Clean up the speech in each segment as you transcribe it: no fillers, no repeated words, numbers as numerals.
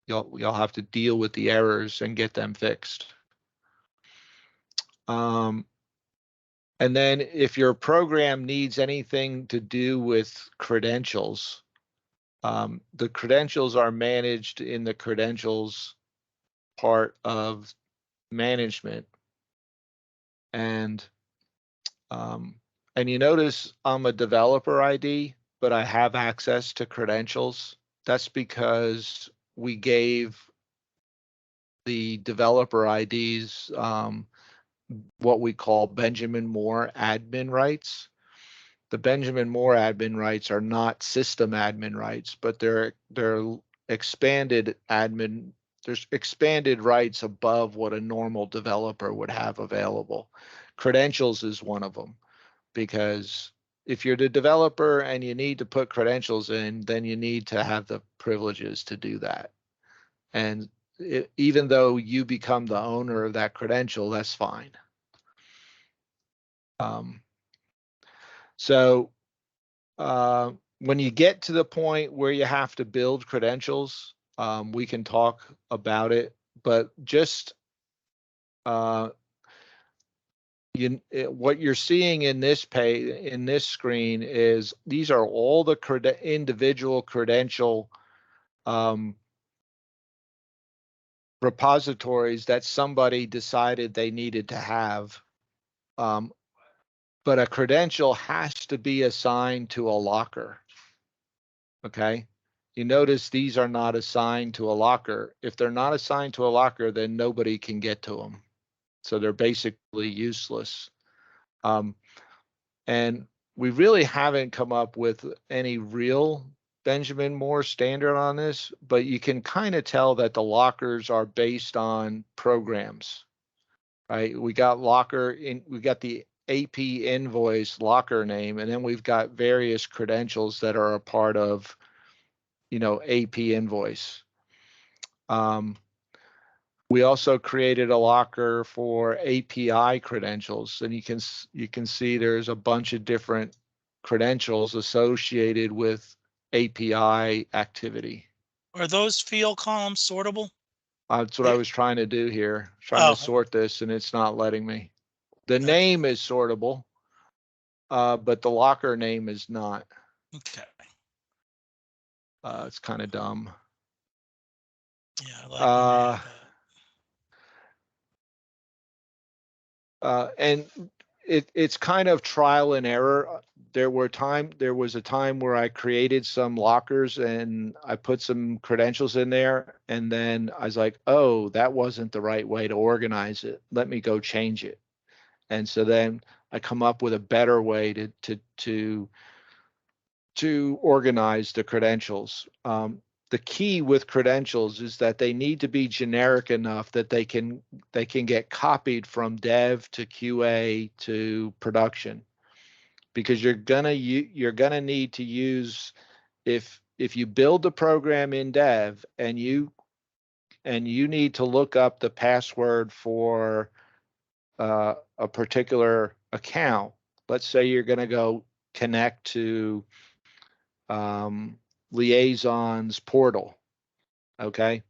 you'll have to deal with the errors and get them fixed. And then if your program needs anything to do with credentials, the credentials are managed in the credentials part of management. And you notice I'm a developer ID, but I have access to credentials. That's because we gave the developer IDs what we call Benjamin Moore admin rights. The Benjamin Moore admin rights are not system admin rights, but they're expanded admin. There's expanded rights above what a normal developer would have available. Credentials is one of them, because if you're the developer and you need to put credentials in, then you need to have the privileges to do that. And even though you become the owner of that credential, that's fine. So when you get to the point where you have to build credentials, we can talk about it, but just what you're seeing in this page, in this screen, is these are all the individual credential repositories that somebody decided they needed to have. But a credential has to be assigned to a locker. Okay. You notice these are not assigned to a locker. If they're not assigned to a locker, then nobody can get to them. So they're basically useless. And we really haven't come up with any real Benjamin Moore standard on this, but you can kind of tell that the lockers are based on programs, right? We got we got the AP invoice locker name, and then we've got various credentials that are a part of, AP invoice. We also created a locker for API credentials, and you can see there's a bunch of different credentials associated with API activity. Are those field columns sortable? That's what I was trying to do here, trying to sort this, and it's not letting me. The name is sortable, but the locker name is not. Okay. It's kind of dumb. Yeah, I like and it's kind of trial and error. There was a time where I created some lockers and I put some credentials in there, and then I was like, oh, that wasn't the right way to organize it. Let me go change it. And so then I come up with a better way to organize the credentials. The key with credentials is that they need to be generic enough that they can get copied from dev to QA to production, because you're gonna need to use, if you build the program in dev and you need to look up the password for a particular account. Let's say you're going to go connect to Liaison's portal. Okay.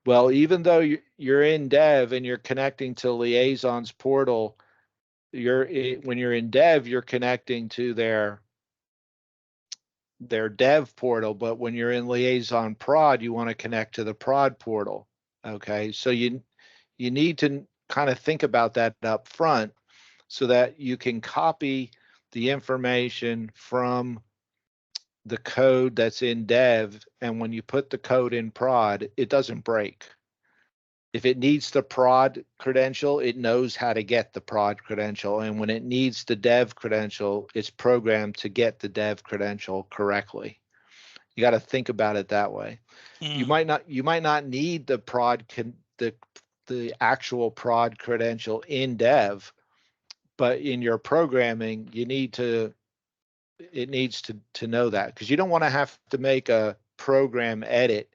Well, even though you're in dev and you're connecting to Liaison's portal, when you're in dev, you're connecting to their dev portal, but when you're in Liaison prod, you want to connect to the prod portal. Okay. So you need to kind of think about that up front so that you can copy the information from the code that's in dev, and when you put the code in prod, it doesn't break. If it needs the prod credential, it knows how to get the prod credential, and when it needs the dev credential, it's programmed to get the dev credential correctly. You got to think about it that way. You might not need the the actual prod credential in dev, but in your programming, it needs to know that, because you don't want to have to make a program edit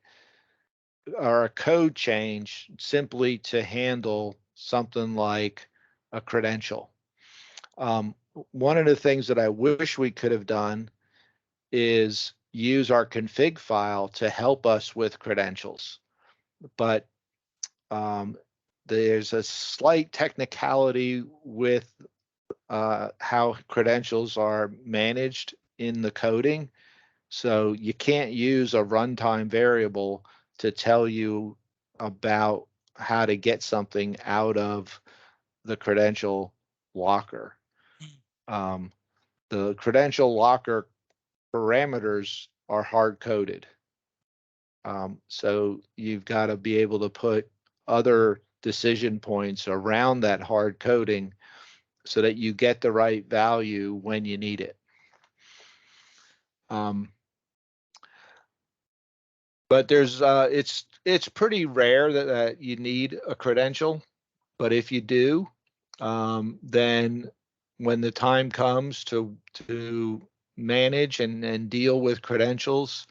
or a code change simply to handle something like a credential. One of the things that I wish we could have done is use our config file to help us with credentials. but there's a slight technicality with how credentials are managed in the coding. So you can't use a runtime variable to tell you about how to get something out of the credential locker. Um, the credential locker parameters are hard coded. So you've got to be able to put other decision points around that hard coding so that you get the right value when you need it. But there's it's pretty rare that you need a credential, but if you do, then when the time comes to manage and deal with credentials,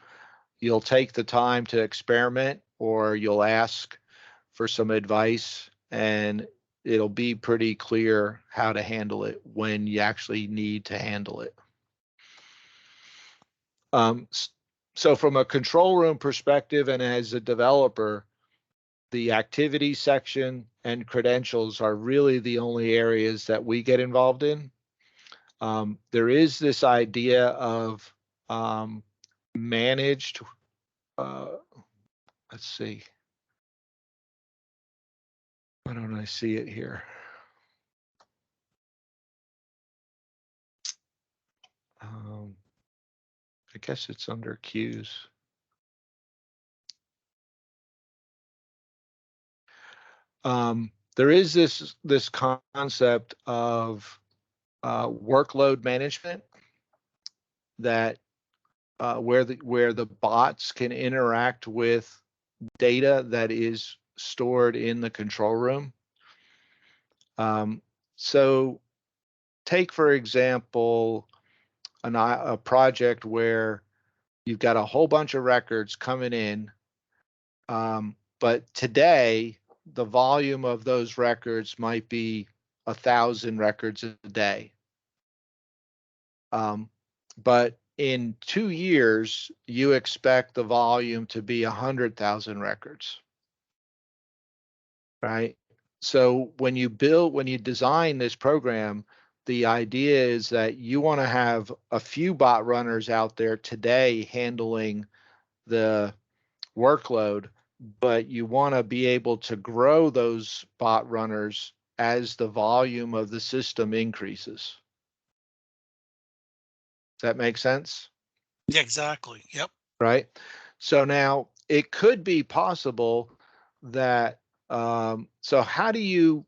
you'll take the time to experiment, or you'll ask for some advice, and it'll be pretty clear how to handle it when you actually need to handle it. So from a control room perspective and as a developer, the activity section and credentials are really the only areas that we get involved in. There is this idea of managed, let's see, why don't I see it here? I guess it's under queues. There is this concept of workload management that where the bots can interact with data that is stored in the control room. So take, for example, a project where you've got a whole bunch of records coming in, but today the volume of those records might be 1,000 records a day. But in 2 years, you expect the volume to be 100,000 records, right? So when you design this program, the idea is that you want to have a few bot runners out there today handling the workload, but you want to be able to grow those bot runners as the volume of the system increases. Does that make sense? Yeah, exactly. Yep. Right. So now it could be possible that so how do you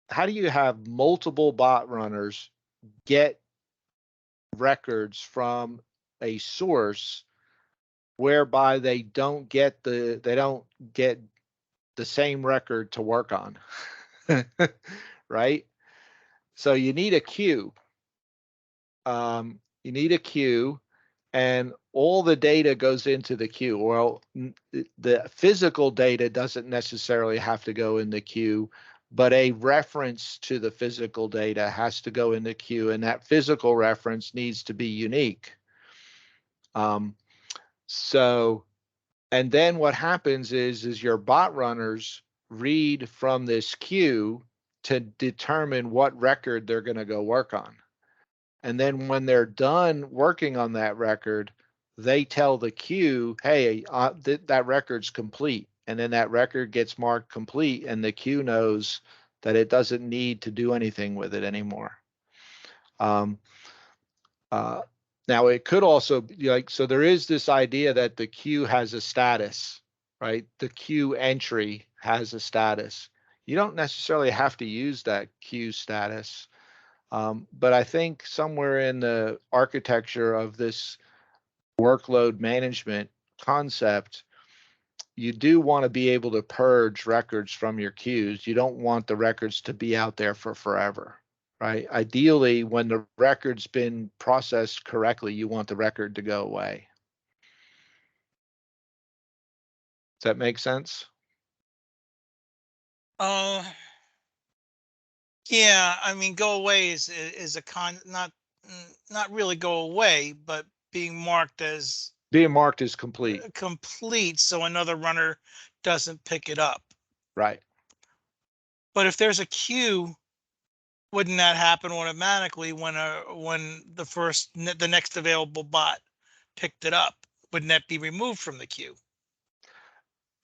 have multiple bot runners get records from a source whereby they don't get the same record to work on? Right? So you need a queue. You need a queue, and all the data goes into the queue. Well, the physical data doesn't necessarily have to go in the queue, but a reference to the physical data has to go in the queue, and that physical reference needs to be unique. So, and then what happens is your bot runners read from this queue to determine what record they're going to go work on. And then when they're done working on that record, they tell the queue, hey, that record's complete. And then that record gets marked complete, and the queue knows that it doesn't need to do anything with it anymore. Now, it could also be like, so there is this idea that the queue has a status, right? The queue entry has a status. You don't necessarily have to use that queue status. But I think somewhere in the architecture of this workload management concept, you do want to be able to purge records from your queues. You don't want the records to be out there for forever, right? Ideally, when the record's been processed correctly, you want the record to go away. Does that make sense? Yeah, I mean, go away is a not really go away, but being marked as being marked as complete. complete, so another runner doesn't pick it up. Right. But if there's a queue, wouldn't that happen automatically when the next available bot picked it up? Wouldn't that be removed from the queue?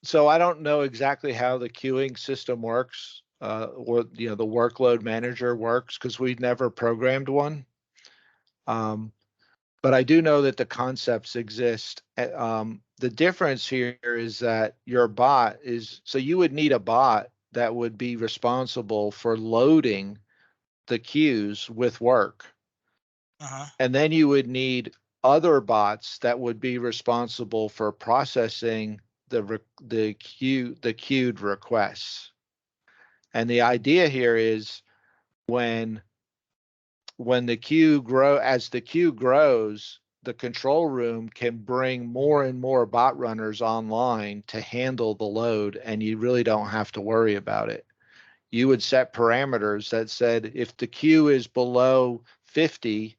So I don't know exactly how the queuing system works, or the workload manager works, because we never programmed one. But I do know that the concepts exist. The difference here is that your bot is, so you would need a bot that would be responsible for loading the queues with work. Uh-huh. And then you would need other bots that would be responsible for processing the queued requests. And the idea here is when the as the queue grows, the control room can bring more and more bot runners online to handle the load, and you really don't have to worry about it. You would set parameters that said if the queue is below 50,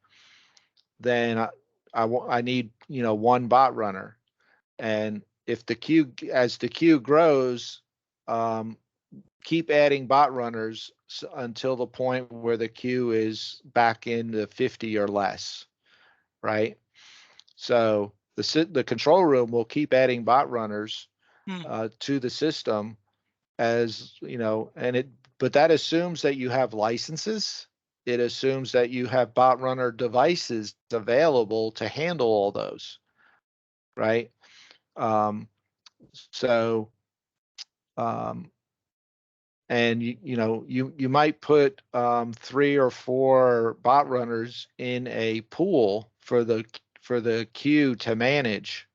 then I need one bot runner, and if as the queue grows, um, keep adding bot runners until the point where the queue is back in the 50 or less, right? So the control room will keep adding bot runners Hmm. to the system, as but that assumes that you have licenses. It assumes that you have bot runner devices available to handle all those, right? Um, so um, and you might put 3 or 4 bot runners in a pool for the queue to manage,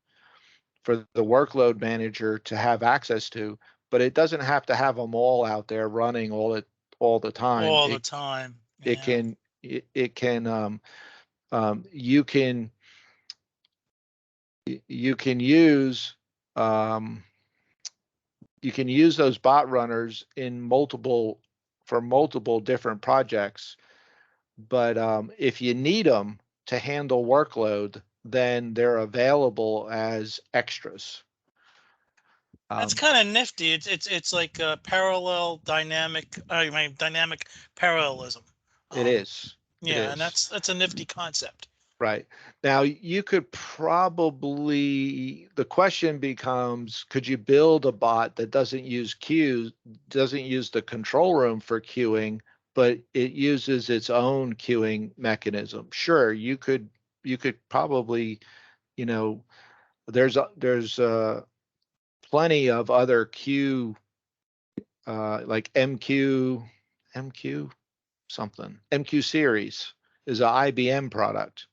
for the workload manager to have access to, but it doesn't have to have them all out there running all the time. All the it time. it Yeah. can it can you can you can use um, you can use those bot runners for multiple different projects. But if you need them to handle workload, then they're available as extras. That's Um, kind of nifty. It's like a parallel dynamic, I mean dynamic parallelism. it Um, is. It yeah, and is. that's a nifty concept. Right. Now, you could probably, the question becomes, could you build a bot that doesn't use queues, doesn't use the control room for queuing, but it uses its own queuing mechanism? Sure, you could probably, you know, there's plenty of other queue, like MQ something. MQ series is an IBM product.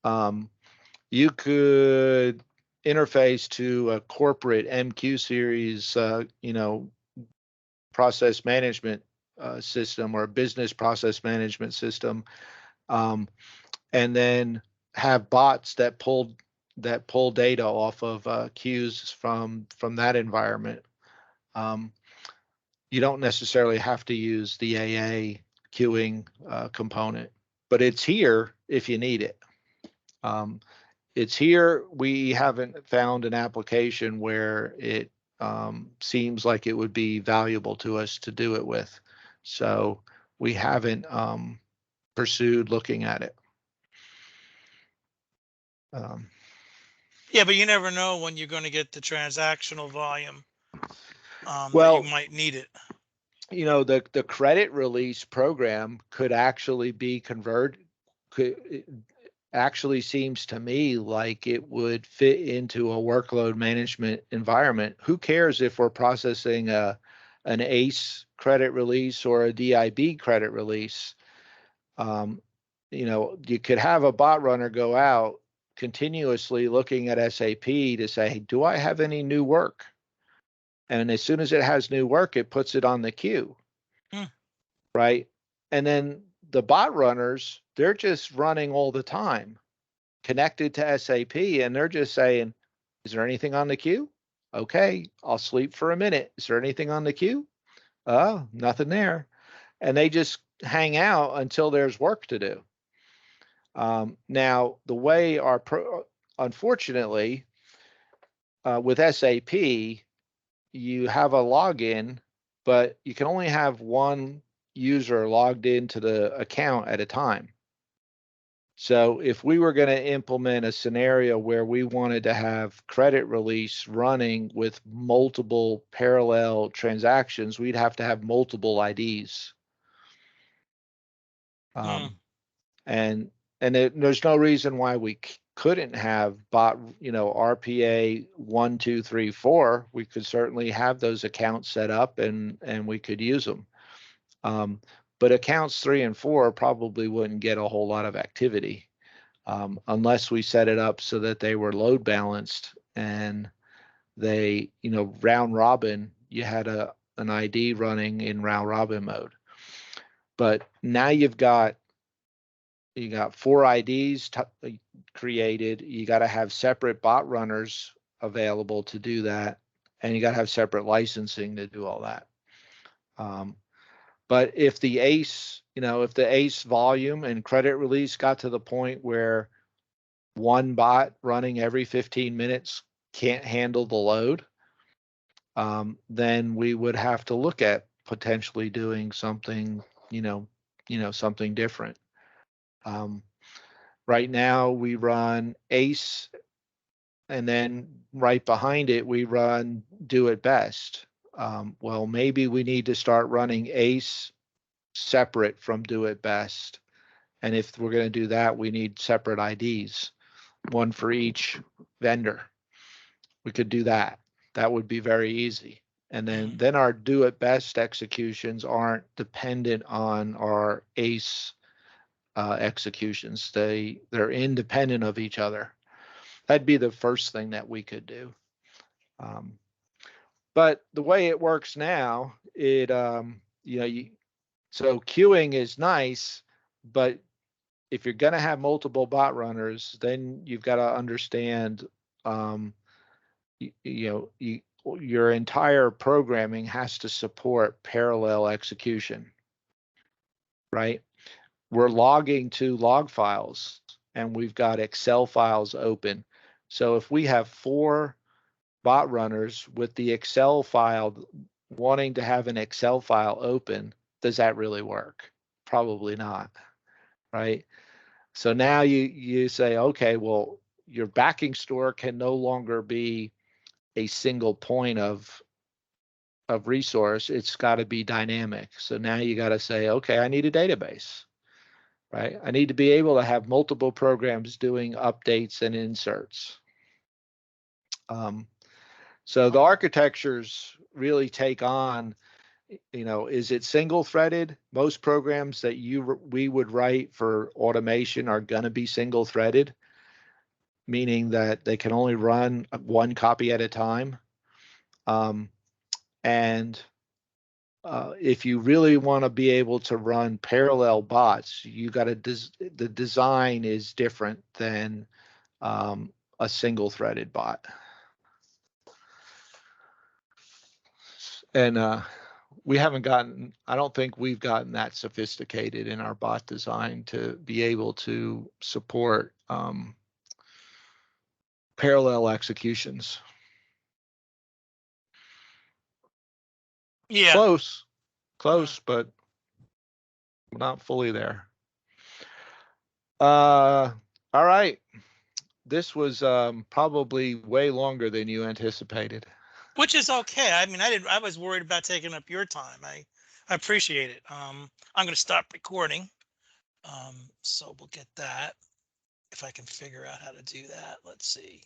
Um, you could interface to a corporate MQ series, process management system, or a business process management system, um, and then have bots that pull data off of queues from that environment. Um, you don't necessarily have to use the AA queuing component, but it's here if you need it. Um, it's here. We haven't found an application where it seems like it would be valuable to us to do it with. So we haven't pursued looking at it. Um, Yeah, but you never know when you're going to get the transactional volume that you well, might need it. the credit release program could actually be converted. It actually seems to me like it would fit into a workload management environment. Who cares if we're processing an ACE credit release or a DIB credit release? Um, you could have a bot runner go out continuously looking at SAP to say, do I have any new work? And as soon as it has new work, it puts it on the queue, Hmm. right? And then the bot runners, they're just running all the time, connected to SAP, and they're just saying, is there anything on the queue? Okay, I'll sleep for a minute. Is there anything on the queue? Oh, nothing there. And they just hang out until there's work to do. Now, the way unfortunately, with SAP, you have a login, but you can only have one user logged into the account at a time. So if we were going to implement a scenario where we wanted to have credit release running with multiple parallel transactions, we'd have to have multiple IDs. And there's no reason why we couldn't have bot, RPA 1, 2, 3, 4. We could certainly have those accounts set up and we could use them. But accounts 3 and 4 probably wouldn't get a whole lot of activity unless we set it up so that they were load balanced and they, round robin, you had an ID running in round robin mode. But now you got 4 IDs created. You got to have separate bot runners available to do that, and you got to have separate licensing to do all that. But if the ACE, if the ACE volume and credit release got to the point where one bot running every 15 minutes can't handle the load, then we would have to look at potentially doing something, something different. Right now we run ACE, and then right behind it we run Do It Best. Well, maybe we need to start running ACE separate from Do It Best. And if we're going to do that, we need separate IDs, one for each vendor. We could do that. That would be very easy. And then our Do It Best executions aren't dependent on our ACE executions. They're independent of each other. That'd be the first thing that we could do. But the way it works now, so queuing is nice, but if you're going to have multiple bot runners, then you've got to understand, your entire programming has to support parallel execution, right? We're logging to log files and we've got Excel files open. So if we have 4 bot runners with the Excel file wanting to have an Excel file open, does that really work? Probably not, right? So now you say, okay, well, your backing store can no longer be a single point of resource. It's got to be dynamic. So now you got to say, okay, I need a database, right? I need to be able to have multiple programs doing updates and inserts. So the architectures really take on, is it single threaded? Most programs that we would write for automation are going to be single threaded, meaning that they can only run one copy at a time. If you really want to be able to run parallel bots, you got to the design is different than a single threaded bot. And I don't think we've gotten that sophisticated in our bot design to be able to support parallel executions. Yeah. Close, but we're not fully there. All right. This was probably way longer than you anticipated. Which is okay. I mean, I was worried about taking up your time. I appreciate it. I'm going to stop recording. So we'll get that. If I can figure out how to do that, let's see.